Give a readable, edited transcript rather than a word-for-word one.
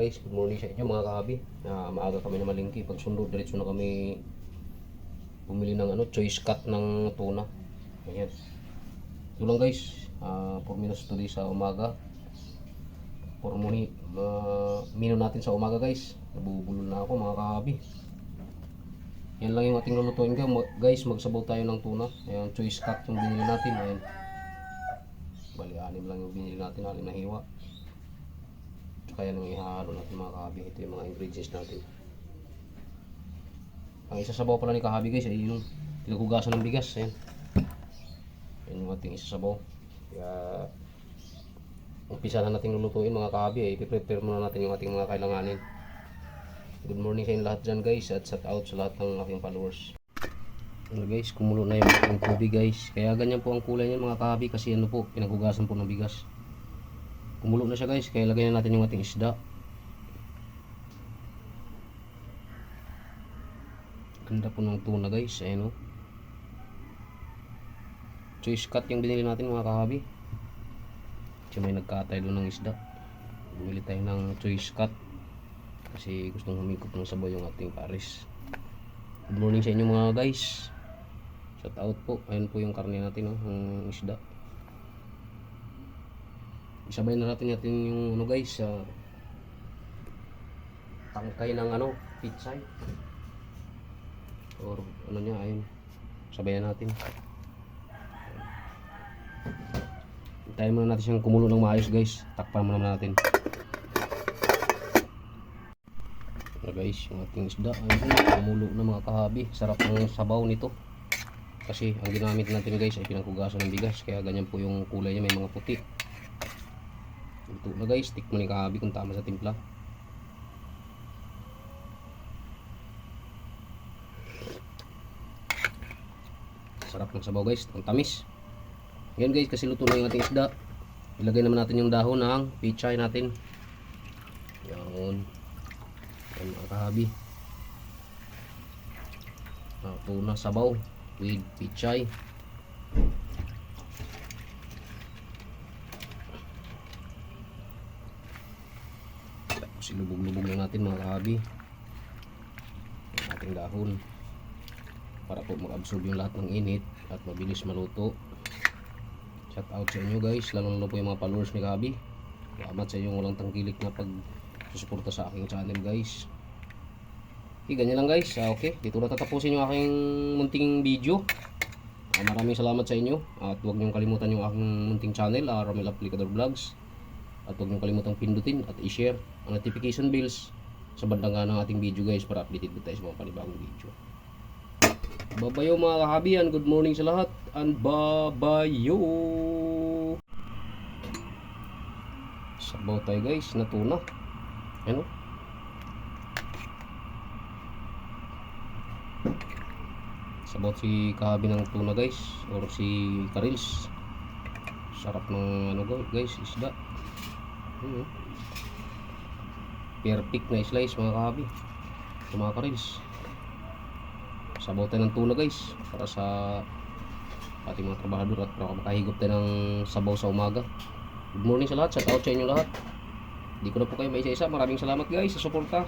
guys, good morning sa inyo mga kahabi. Maaga kami na malingki. Pag sundo, diretso na kami bumili ng choice cut ng tuna. Ayan. Ito lang guys, 4 minutes today sa umaga. Mino natin sa umaga guys. Nabubulol na ako mga kahabi. Yan lang yung ating lulutuin guys. Magsabaw tayo ng tuna. Ayan, choice cut yung binili natin. Ayan. Bali, 6 lang yung binili natin, 6 na hiwa. Kaya nang ihahalo natin mga kahabi. Ito yung mga ingredients natin. Ang isasabaw pala ni kahabi guys ay yung pinaghugasan ng bigas. Ayan. Yan yung ating isasabaw. Kaya umpisa na natin lulutuin mga kahabi. I-prepare muna natin yung ating mga kailanganin. Good morning sa inyo lahat dyan guys. At shout out sa lahat ng aking followers. Ano guys, kumulo na yung ating tubig guys. Kaya ganyan po ang kulay niya mga kahabi. Kasi ano po, pinaghugasan po ng bigas. Kumulo na siya guys, kaya lagay na natin yung ating isda. Ganda po ng tuna guys, ayan o. Choice cut yung binili natin mga kahabi. Kasi may nagkatay doon ng isda. Bumili tayo ng choice cut. Kasi gustong humikop ng sabaw yung ating pares. Good morning sa inyo mga guys. Shout out po, ayan po yung karne natin o, yung isda. Isabay na natin yung guys, tangkay ng pitsay or niya, ayun, sabayan natin. Hintayin muna natin siyang kumulo ng maayos guys. Takpan muna natin. Guys, yung ating isda ayun, kumulo na mga kahabi. Sarap ng sabaw nito kasi ang ginamit natin guys ay pinaghugasan ng bigas, kaya ganyan po yung kulay niya, may mga puti. Ito na guys, tikman ni kahabi kung tama sa timpla. Sarap ng sabaw guys, ang tamis. Ngayon guys, kasi luto na yung ating isda. Ilagay naman natin yung dahon ng pichay natin. Yan. Yan mga kahabi. Tuna sabaw with pichay. Silubog-lubog na natin mga kahabi yung ating dahon para po mag-absorb yung lahat ng init at mabilis maluto. Shout out sa inyo guys, lalo po yung mga followers ni kahabi. Salamat sa inyong walang tangkilik na pag-susuporta sa aking channel guys. Okay, ganyan lang guys. Okay, dito na tatapusin yung aking munting video. Maraming salamat sa inyo at huwag niyong kalimutan yung aking munting channel, Romel Aplicador Vlogs. At huwag niyong kalimutang pindutin at i-share ang notification bells sa bandang ng ating video guys para updated po tayo sa mga panibagong video. Babayo mga kahabian, good morning sa lahat and babayo. Sabaw tayo guys na tuna. Ano? Sabaw si kahabi ng tuna guys or si Karils. Sarap ng guys, isda. Perfect na slice mga kahabi. Ito mga Karils. Sabaw tayo ng tuna guys para sa ating mga trabahador at para makahigop tayo ng sabaw sa umaga. Good morning sa lahat, shout out sa inyo lahat. Hindi ko na po kayo may isa-isa. Maraming salamat guys sa suporta.